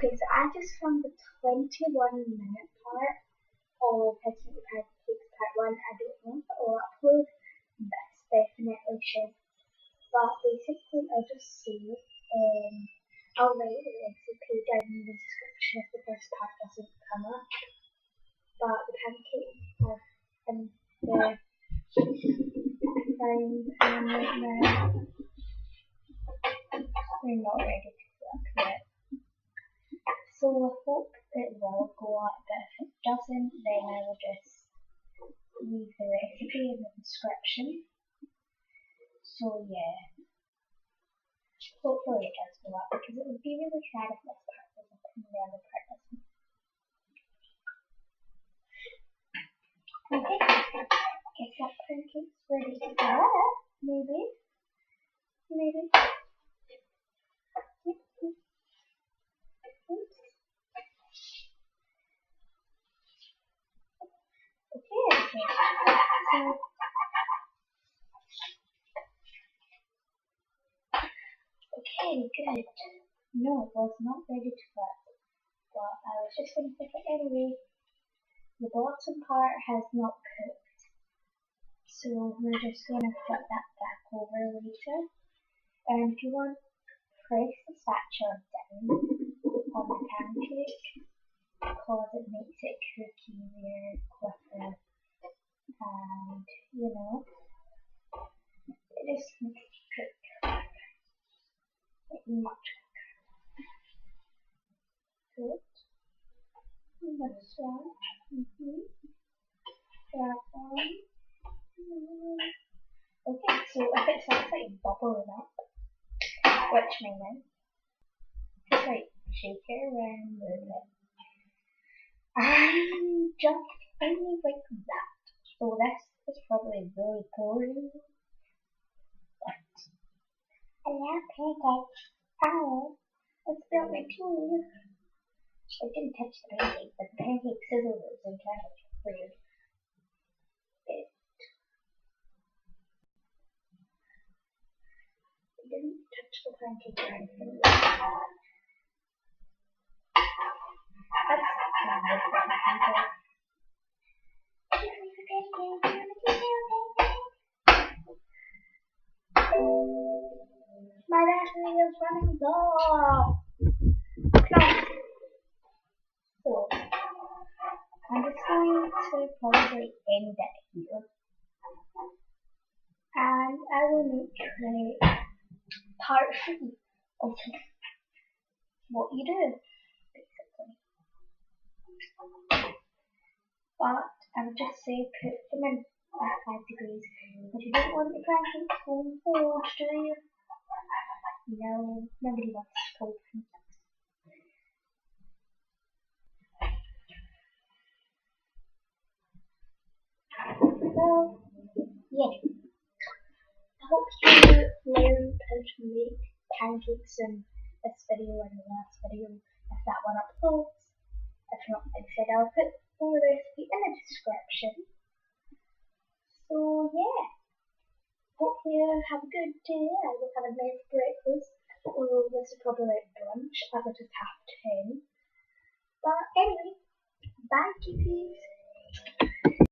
Okay, so I just found the 21-minute part of Pancakes Part 1. I don't know if it will upload. That's definitely should. But basically, I'll just say, I'll write the recipe down in the description if the first part doesn't come up. But the pancakes are in the frying pan right now. They're not ready to cook yet. So I hope it will go up, but if it doesn't, then I will just leave the recipe in the description. So yeah, hopefully it does go up, because it would be really sad if this part was up and the other part doesn't. Okay, guess that pancake's ready to go up, maybe. Oops. Okay, good. No, it was not ready to flip, but I was just going to flip it anyway. The bottom part has not cooked, so we're just going to flip that back over later. And if you want, press the spatula down on the pancake, because it makes it cook easier, quicker, and you know, it just makes it cook like much quicker. Good. This one. That one. Okay, so if it starts like bubbling up, which means just like shake it around, move it, and just things like that. So this is probably really boring, but I love pancakes. Oh, I spilled my tea. I didn't touch the pancake, but the pancake sizzles and kind of weird. I didn't touch the pancake or anything. That's not good for the pancake. My battery is running low. So, I'm just going to probably end it here. And I will make part 3 of what you do, basically. But I would just say put them in at 5 degrees. But you don't want the pancakes going cold, do you? No, nobody wants cold pancakes. So, yeah. I hope you learned how to make pancakes in this video and the last video, if that one uploads. If not, like I said, I'll put the recipe in the description. So yeah, hopefully you have a good day. I will have a nice breakfast. Although this is probably like brunch, as it is 10:30. But anyway, bye kitties.